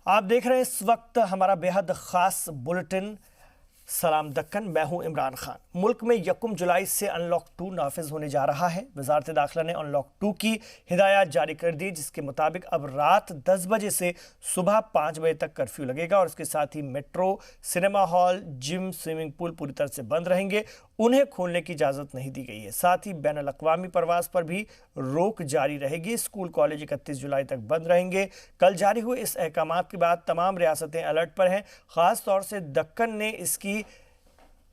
आप देख रहे हैं इस वक्त हमारा बेहद खास बुलेटिन सलाम दक्कन। मैं हूं इमरान खान। मुल्क में 1 जुलाई से अनलॉक 2 नाफिज होने जा रहा है। वजारत दाखिला ने अनलॉक 2 की हिदायत जारी कर दी, जिसके मुताबिक अब रात 10 बजे से सुबह 5 बजे तक कर्फ्यू लगेगा और इसके साथ ही metro, cinema hall, gym, swimming pool पूरी तरह से बंद रहेंगे। उन्हें खोलने की इजाज़त नहीं दी गई है। साथ ही बैन अल-अक़वामी परवास पर भी रोक जारी रहेगी। स्कूल कॉलेज 31 जुलाई तक बंद रहेंगे। कल जारी हुए इस अहकामात के बाद तमाम रियासतें अलर्ट पर हैं। ख़ास तौर से दक्कन ने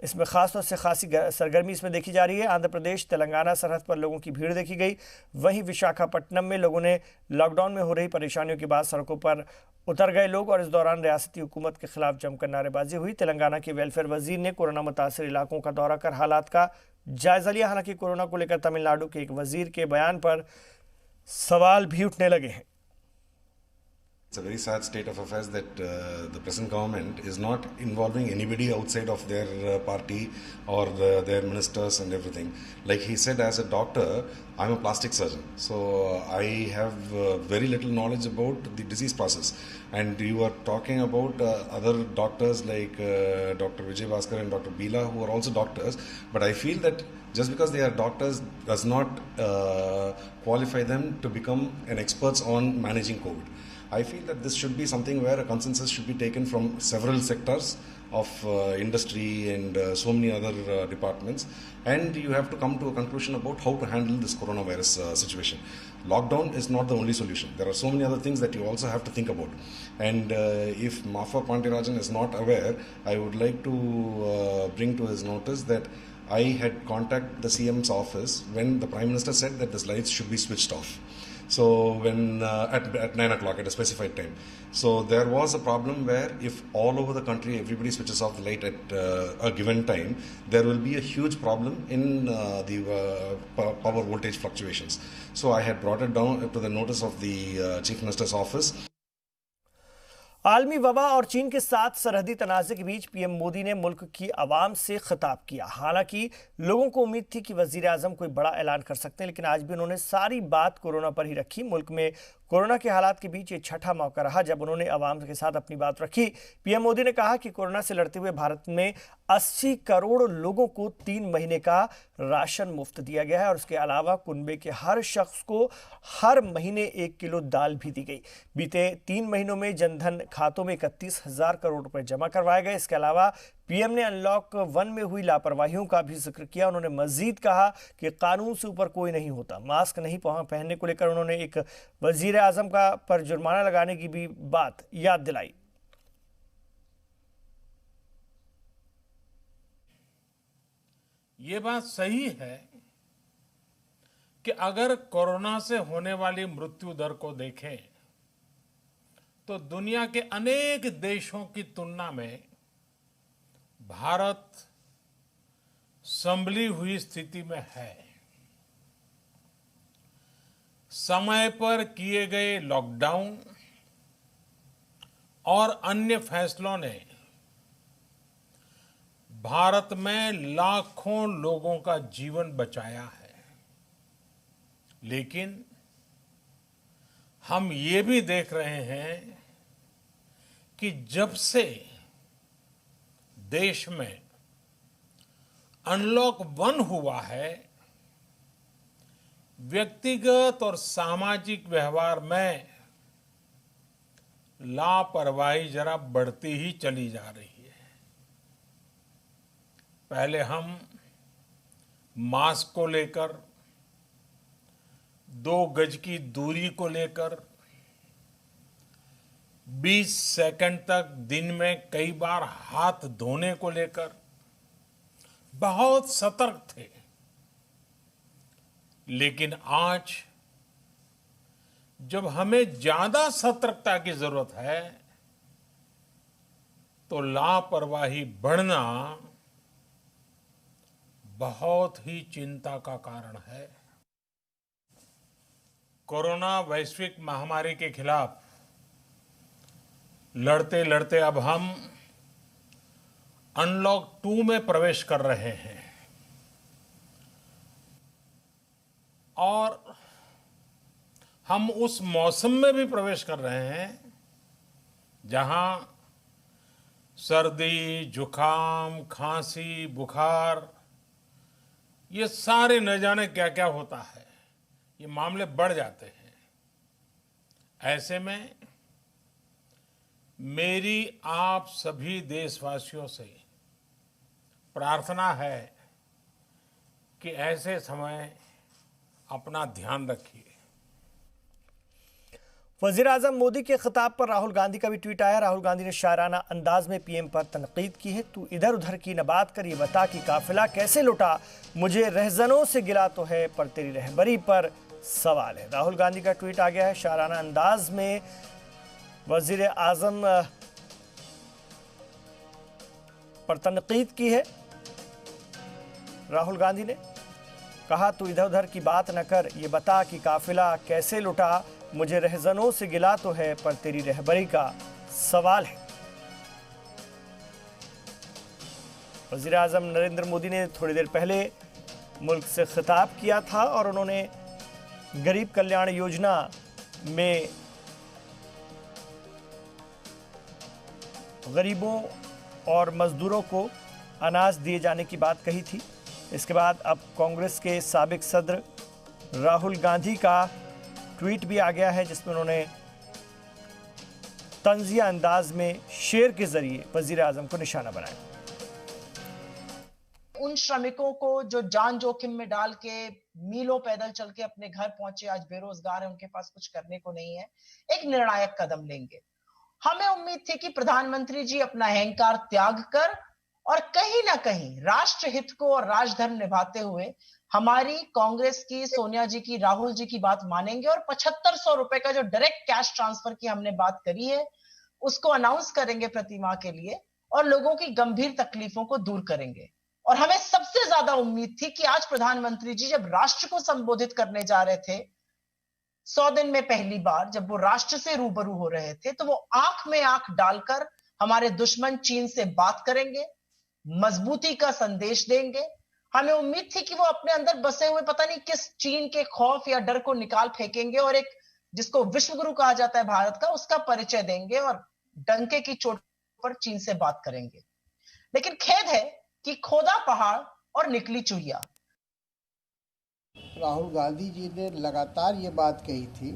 इसमें खास तौर से खासी सरगर्मी इसमें देखी जा रही है। आंध्र प्रदेश तेलंगाना सरहद पर लोगों की भीड़ देखी गई। वहीं विशाखापट्टनम में लोगों ने लॉकडाउन में हो रही परेशानियों के बाद सड़कों पर उतर गए लोग और इस दौरान रियासती हुकूमत के खिलाफ जमकर नारेबाजी हुई। तेलंगाना के वेलफेयर वजीर ने कोरोना मुतासर इलाकों का दौरा कर हालात का जायजा लिया। हालांकि कोरोना को लेकर तमिलनाडु के एक वजीर के बयान पर सवाल भी उठने लगे हैं। It's a very sad state of affairs that the present government is not involving anybody outside of their party or their ministers and everything. Like he said, as a doctor, I'm a plastic surgeon, so I have very little knowledge about the disease process. And you are talking about other doctors like Dr. Vijay Bhaskar and Dr. Bila, who are also doctors. But I feel that just because they are doctors does not qualify them to become an experts on managing COVID. I feel that this should be something where a consensus should be taken from several sectors of industry and so many other departments, and you have to come to a conclusion about how to handle this coronavirus situation. Lockdown is not the only solution. There are so many other things that you also have to think about. And if Mafa Pandirajan is not aware, I would like to bring to his notice that I had contacted the CM's office when the Prime Minister said that the lights should be switched off. So when at 9 o'clock at a specified time. So there was a problem where if all over the country everybody switches off the light at a given time, there will be a huge problem in the power voltage fluctuations. So I had brought it down to the notice of the Chief Minister's office. आलमी वबा और चीन के साथ सरहदी तनाज़े के बीच PM Modi ने मुल्क की आवाम से खिताब किया। हालांकि लोगों को उम्मीद थी कि वजीर आजम कोई बड़ा ऐलान कर सकते हैं, लेकिन आज भी उन्होंने सारी बात कोरोना पर ही रखी। मुल्क में कोरोना के हालात के बीच ये छठा मौका रहा जब उन्होंने आवाम के साथ अपनी बात रखी। पीएम मोदी ने कहा कि कोरोना से लड़ते हुए भारत में 80 करोड़ लोगों को 3 महीने का राशन मुफ्त दिया गया है और उसके अलावा कुनबे के हर शख्स को हर महीने 1 किलो दाल भी दी गई। बीते 3 महीनों में जनधन खातों में 31,000 करोड़ रुपए जमा करवाए गए। इसके अलावा पीएम ने अनलॉक 1 में हुई लापरवाहियों का भी जिक्र किया। उन्होंने मजीद कहा कि कानून से ऊपर कोई नहीं होता। मास्क नहीं पहनने को लेकर उन्होंने एक वजीर आजम का पर जुर्माना लगाने की भी बात याद दिलाई। ये बात सही है कि अगर कोरोना से होने वाली मृत्यु दर को देखें तो दुनिया के अनेक देशों की तुलना में भारत संभली हुई स्थिति में है। समय पर किए गए लॉकडाउन और अन्य फैसलों ने भारत में लाखों लोगों का जीवन बचाया है, लेकिन हम ये भी देख रहे हैं कि जब से देश में अनलॉक 1 हुआ है, व्यक्तिगत और सामाजिक व्यवहार में लापरवाही जरा बढ़ती ही चली जा रही है। पहले हम मास्क को लेकर, 2 गज की दूरी को लेकर 20 सेकंड तक दिन में कई बार हाथ धोने को लेकर बहुत सतर्क थे, लेकिन आज जब हमें ज्यादा सतर्कता की जरूरत है तो लापरवाही बढ़ना बहुत ही चिंता का कारण है। कोरोना वैश्विक महामारी के खिलाफ लड़ते लड़ते अब हम अनलॉक 2 में प्रवेश कर रहे हैं और हम उस मौसम में भी प्रवेश कर रहे हैं जहां सर्दी, जुकाम, खांसी, बुखार, ये सारे न जाने क्या क्या होता है, ये मामले बढ़ जाते हैं। ऐसे में मेरी आप सभी देशवासियों से प्रार्थना है कि ऐसे समय अपना ध्यान रखिए। वजीर आजम मोदी के खिताब पर राहुल गांधी का भी ट्वीट आया। राहुल गांधी ने शायराना अंदाज में पीएम पर तनकीद की है। तू इधर उधर की न बात कर, ये बता कि काफिला कैसे लुटा, मुझे रहजनों से गिला तो है पर तेरी रहबरी पर सवाल है। राहुल गांधी का ट्वीट आ गया है। शायराना अंदाज में वजीर आजम पर तनकीद की है। राहुल गांधी ने कहा, तू इधर उधर की बात न कर, ये बता कि काफिला कैसे लुटा, मुझे रहजनों से गिला तो है पर तेरी रहबरी का सवाल है। वजीर आजम नरेंद्र मोदी ने थोड़ी देर पहले मुल्क से खिताब किया था और उन्होंने गरीब कल्याण योजना में गरीबों और मजदूरों को अनाज दिए जाने की बात कही थी। इसके बाद अब कांग्रेस के साबिक सदर राहुल गांधी का ट्वीट भी आ गया है, जिसमें उन्होंने तंजिया अंदाज में शेर के जरिए वजीर आजम को निशाना बनाया। उन श्रमिकों को जो जान जोखिम में डाल के मीलों पैदल चल के अपने घर पहुंचे, आज बेरोजगार है, उनके पास कुछ करने को नहीं है, एक निर्णायक कदम लेंगे। हमें उम्मीद थी कि प्रधानमंत्री जी अपना अहंकार त्याग कर और कहीं ना कहीं राष्ट्र हित को और राजधर्म निभाते हुए हमारी कांग्रेस की, सोनिया जी की, राहुल जी की बात मानेंगे और 7500 रुपए का जो डायरेक्ट कैश ट्रांसफर की हमने बात करी है उसको अनाउंस करेंगे प्रतिमाह के लिए और लोगों की गंभीर तकलीफों को दूर करेंगे। और हमें सबसे ज्यादा उम्मीद थी कि आज प्रधानमंत्री जी जब राष्ट्र को संबोधित करने जा रहे थे, 100 दिन में पहली बार जब वो राष्ट्र से रूबरू हो रहे थे, तो वो आंख में आंख डालकर हमारे दुश्मन चीन से बात करेंगे, मजबूती का संदेश देंगे। हमें उम्मीद थी कि वो अपने अंदर बसे हुए पता नहीं किस चीन के खौफ या डर को निकाल फेंकेंगे और एक जिसको विश्वगुरु कहा जाता है भारत का, उसका परिचय देंगे और डंके की चोट पर चीन से बात करेंगे। लेकिन खेद है कि खोदा पहाड़ और निकली चुहिया। राहुल गांधी जी ने लगातार ये बात कही थी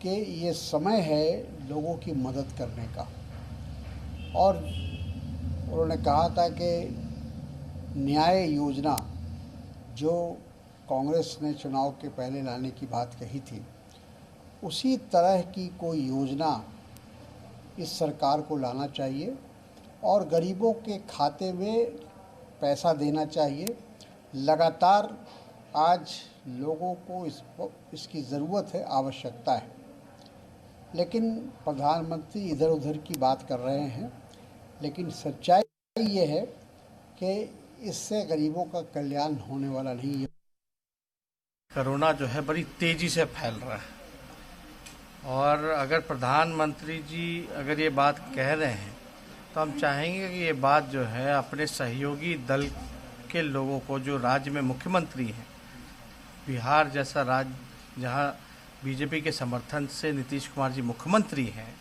कि ये समय है लोगों की मदद करने का, और उन्होंने कहा था कि न्याय योजना जो कांग्रेस ने चुनाव के पहले लाने की बात कही थी, उसी तरह की कोई योजना इस सरकार को लाना चाहिए और गरीबों के खाते में पैसा देना चाहिए। लगातार आज लोगों को इसकी ज़रूरत है, आवश्यकता है, लेकिन प्रधानमंत्री इधर उधर की बात कर रहे हैं। लेकिन सच्चाई ये है कि इससे गरीबों का कल्याण होने वाला नहीं है। कोरोना जो है बड़ी तेज़ी से फैल रहा है और अगर प्रधानमंत्री जी अगर ये बात कह रहे हैं तो हम चाहेंगे कि ये बात जो है अपने सहयोगी दल के लोगों को, जो राज्य में मुख्यमंत्री हैं, बिहार जैसा राज्य जहां बीजेपी के समर्थन से नीतीश कुमार जी मुख्यमंत्री हैं,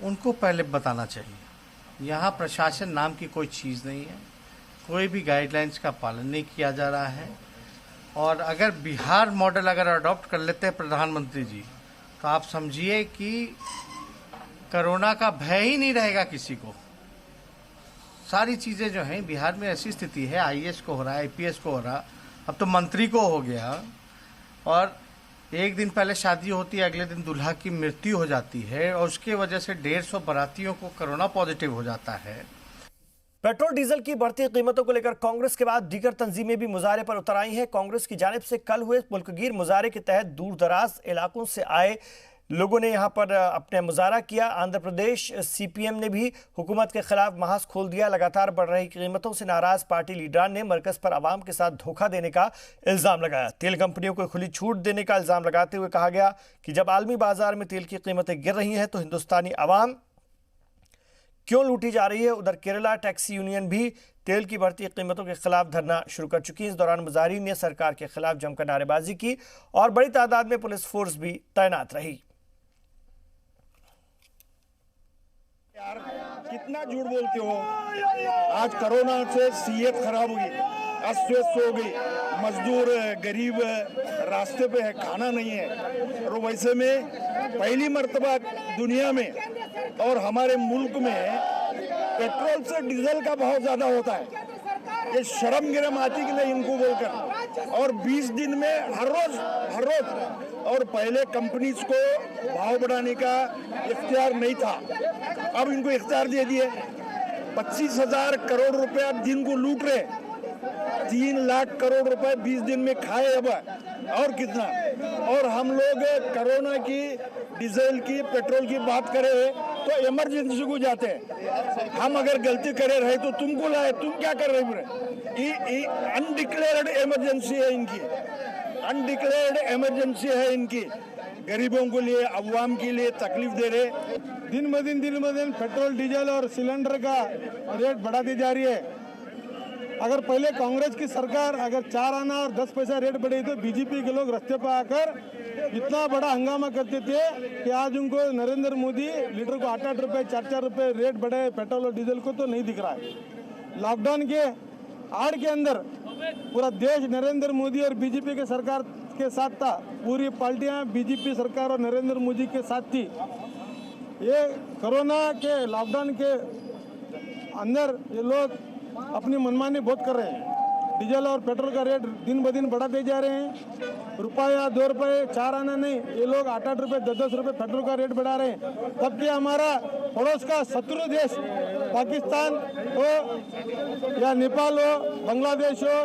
उनको पहले बताना चाहिए। यहाँ प्रशासन नाम की कोई चीज़ नहीं है, कोई भी गाइडलाइंस का पालन नहीं किया जा रहा है। और अगर बिहार मॉडल अगर अडॉप्ट कर लेते हैं प्रधानमंत्री जी, तो आप समझिए कि कोरोना का भय ही नहीं रहेगा किसी को। सारी चीज़ें जो हैं बिहार में ऐसी स्थिति है, आईएएस को हो रहा है, आईपीएस को हो रहा, अब तो मंत्री को हो गया, और एक दिन पहले शादी होती है, अगले दिन दूल्हा की मृत्यु हो जाती है और उसके वजह से 150 बारातियों को कोरोना पॉजिटिव हो जाता है। पेट्रोल डीजल की बढ़ती कीमतों को लेकर कांग्रेस के बाद दीगर तंजीमें भी मुजाहरे पर उतर आई हैं। कांग्रेस की जानिब से कल हुए मुल्कगीर मुजाहरे के तहत दूर दराज इलाकों से आए लोगों ने यहां पर अपने मुजाहरा किया। आंध्र प्रदेश सीपीएम ने भी हुकूमत के खिलाफ महाज खोल दिया। लगातार बढ़ रही कीमतों से नाराज पार्टी लीडरान ने मरकज पर आवाम के साथ धोखा देने का इल्जाम लगाया। तेल कंपनियों को खुली छूट देने का इल्जाम लगाते हुए कहा गया कि जब आलमी बाजार में तेल की कीमतें गिर रही हैं तो हिंदुस्तानी आवाम क्यों लूटी जा रही है। उधर केरला टैक्सी यूनियन भी तेल की बढ़ती कीमतों के खिलाफ धरना शुरू कर चुकी है। इस दौरान मुजाहिरीन ने सरकार के खिलाफ जमकर नारेबाजी की और बड़ी तादाद में पुलिस फोर्स भी तैनात रही। कितना झूठ बोलते हो। आज कोरोना से सेहत खराब हुई, अस्त व्यस्त हो गई, मजदूर गरीब रास्ते पे है, खाना नहीं है। और वैसे में पहली मर्तबा दुनिया में और हमारे मुल्क में पेट्रोल से डीजल का भाव ज्यादा होता है। ये शर्म गिरम आती कि नहीं इनको बोलकर। और 20 दिन में हर रोज और पहले कंपनीज को भाव बढ़ाने का इख्तियार नहीं था, अब इनको इख्तियार दे दिए। 25,000 करोड़ रुपया दिन को लूट रहे, 3 लाख करोड़ रुपए 20 दिन में खाए अब और कितना। और हम लोग कोरोना की, डीजल की, पेट्रोल की बात करें तो इमरजेंसी को जाते हैं। हम अगर गलती करे रहे तो तुमको लाए, तुम क्या कर रहे हैं? अनडिक्लेयर्ड इमरजेंसी है इनकी, अनडिक्लेयर्ड इमरजेंसी है इनकी। गरीबों के लिए, अवाम के लिए तकलीफ दे रहे। दिन ब दिन पेट्रोल, डीजल और सिलेंडर का रेट बढ़ाती जा रही है। अगर पहले कांग्रेस की सरकार अगर 4 आना और 10 पैसा रेट बढ़े तो बीजेपी के लोग रास्ते पर आकर इतना बड़ा हंगामा करते थे कि आज उनको नरेंद्र मोदी लीटर को 8-8 रुपए, 4-4 रुपए रेट बढ़े पेट्रोल और डीजल को तो नहीं दिख रहा है। लॉकडाउन के आड़ के अंदर पूरा देश नरेंद्र मोदी और बीजेपी के सरकार के साथ था, पूरी पार्टियां बीजेपी सरकार और नरेंद्र मोदी के साथ थी। ये कोरोना के लॉकडाउन के अंदर ये लोग अपनी मनमानी बहुत कर रहे हैं। डीजल और पेट्रोल का रेट दिन ब दिन बढ़ाते जा रहे हैं। रुपया 2 रुपये 4 आना नहीं, ये लोग 8-8 रुपये 10-10 रुपये पेट्रोल का रेट बढ़ा रहे हैं। तब कि हमारा पड़ोस का शत्रु देश पाकिस्तान हो या नेपाल हो, बांग्लादेश हो,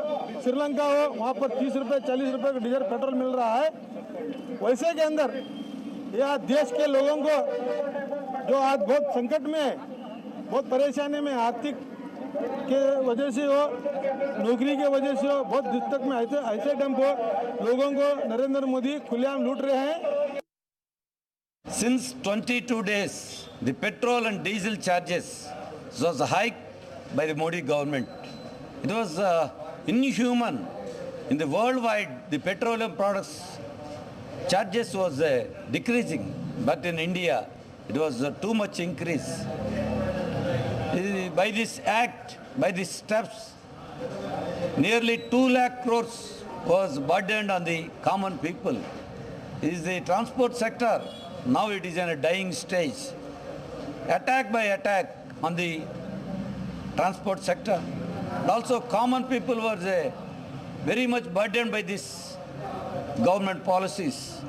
श्रीलंका हो, वहाँ पर 30 रुपये 40 रुपये का डीजल पेट्रोल मिल रहा है। वैसे के अंदर यह देश के लोगों को जो आज बहुत संकट में है, बहुत परेशानी में, आर्थिक के वजह से हो, नौकरी के वजह से हो, बहुत दिक्कत में ऐसे टाइम को लोगों को नरेंद्र मोदी खुलेआम लूट रहे हैं। Since 22 days, the petrol and diesel charges was hiked by the Modi government. It was inhuman. In the worldwide, the petroleum products charges was decreasing, but in India, it was too much increase. By this act, by these steps, nearly 2 lakh crores was burdened on the common people. It is the transport sector, now it is in a dying stage. Attack by attack on the transport sector. And also common people were very much burdened by these government policies.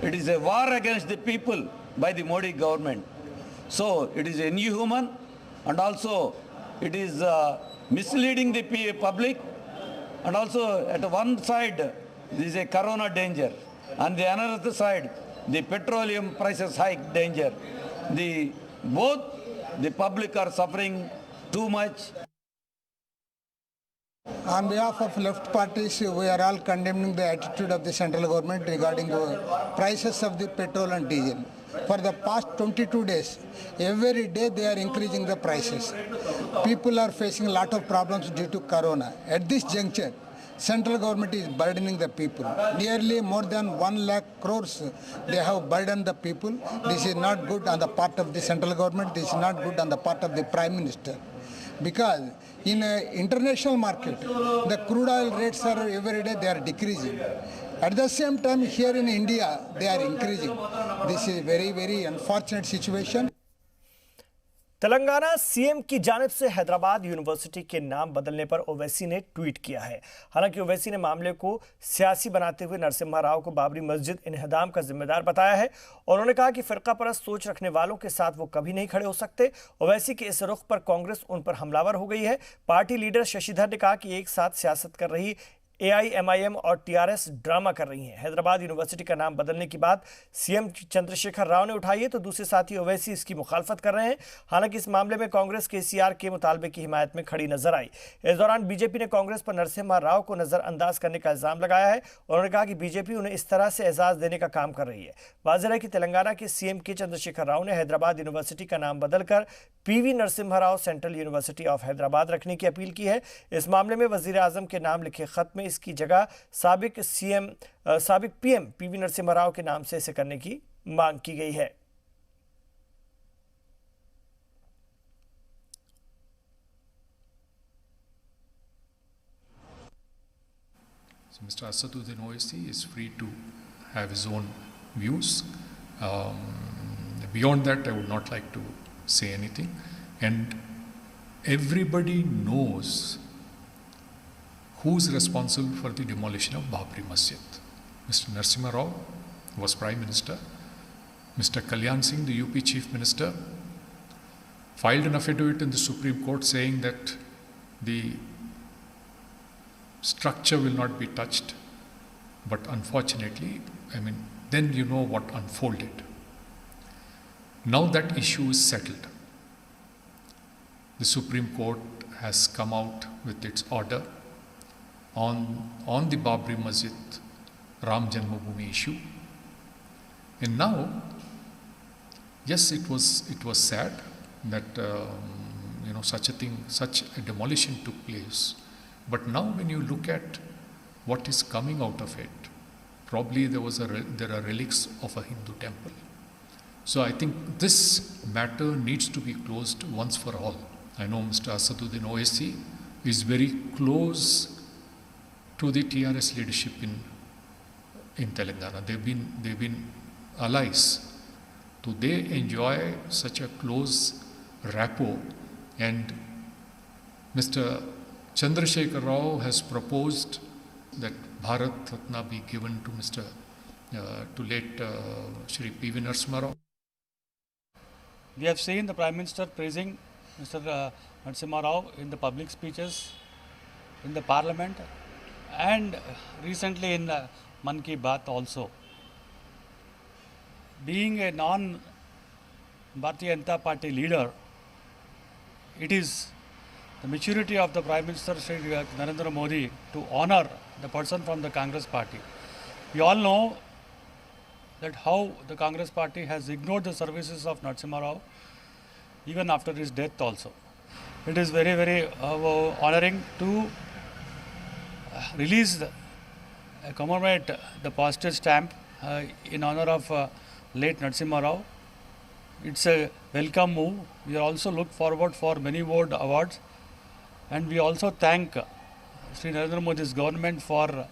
It is a war against the people by the Modi government. So it is inhuman. And also it is misleading the public, and also at one side there is a corona danger, and the another side the petroleum prices hike danger. Both the public are suffering too much. On behalf of left parties, we are all condemning the attitude of the central government regarding the prices of the petrol and diesel. For the past 22 days, every day they are increasing the prices. People are facing a lot of problems due to corona. At this juncture, central government is burdening the people. Nearly more than 1 lakh crores they have burdened the people. This is not good on the part of the central government. This is not good on the part of the Prime Minister. Because in an international market, the crude oil rates are every day they are decreasing. At the same time, here in India, they are increasing. This is very, very unfortunate situation. Telangana CM की जानिब से Hyderabad university के नाम बदलने पर ओवैसी ने tweet किया है। हालांकि ओवैसी ने मामले को सियासी बनाते हुए नरसिम्हा राव को बाबरी मस्जिद इन्हदाम का जिम्मेदार बताया है और उन्होंने कहा कि फिरका परस्त सोच रखने वालों के साथ वो कभी नहीं खड़े हो सकते। ओवैसी के इस रुख पर कांग्रेस उन पर हमलावर हो गई है। पार्टी लीडर शशिधर ने कहा कि एक साथ सियासत कर रही एआईएमआईएम और टीआरएस ड्रामा कर रही हैं। हैदराबाद यूनिवर्सिटी का नाम बदलने की बात सीएम चंद्रशेखर राव ने उठाई है तो दूसरे साथी ओवैसी इसकी मुखालफत कर रहे हैं। हालांकि इस मामले में कांग्रेस केसीआर के मुतालबे की हिमायत में खड़ी नजर आई। इस दौरान बीजेपी ने कांग्रेस पर नरसिम्हा राव को नजरअंदाज करने का इल्जाम लगाया है और उन्होंने कहा कि बीजेपी उन्हें इस तरह से एजाज देने का काम कर रही है। वाज़ेह है कि तेलंगाना के सीएम के चंद्रशेखर राव ने हैदराबाद यूनिवर्सिटी का नाम बदलकर PV Narasimha Rao central university of Hyderabad रखने की अपील की है। इस मामले में वजीर आजम के नाम लिखे खत में इसकी जगह साबिक पीएम पीवी नरसिम्हा राव के नाम से इसे करने की मांग की गई है। So Mr. Asaduddin Owaisi is free to have his own views. Beyond that, I would not like to say anything. And everybody knows who's responsible for the demolition of Babri Masjid. Mr. Narasimha Rao was Prime Minister. Mr. Kalyan Singh, the UP Chief Minister, filed an affidavit in the Supreme Court saying that the structure will not be touched. But unfortunately, then you know what unfolded. Now that issue is settled. The Supreme Court has come out with its order on the Babri Masjid Ram Janmabhoomi issue. And now, yes, it was sad that such a demolition took place. But now, when you look at what is coming out of it, probably there are relics of a Hindu temple. So I think this matter needs to be closed once for all. I know Mr. Asaduddin Owaisi is very close to the TRS leadership in Telangana. They've been allies. So they enjoy such a close rapport, and Mr. Chandrasekhar Rao has proposed that Bharat Ratna be given to late Shri P.V. Narasimha Rao. We have seen the Prime Minister praising Mr. Narasimha Rao in the public speeches, in the Parliament, and recently in Man Ki Baat also. Being a non-Bharatiya Janata Party leader, it is the maturity of the Prime Minister Shri Narendra Modi to honor the person from the Congress Party. We all know that how the Congress Party has ignored the services of Narasimha Rao even after his death also. It is very, very honoring to commemorate the postage stamp in honor of late Narasimha Rao. It's a welcome move. We also look forward for many more awards, and we also thank Sri Narendra Modi's government for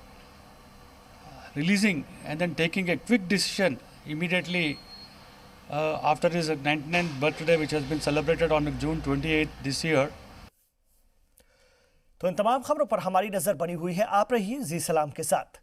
releasing and then taking a quick decision immediately after his 99th birthday, which has been celebrated on June 28 this year. तो इन तमाम खबरों पर हमारी नजर बनी हुई है। आप रहिए जी सलाम के साथ।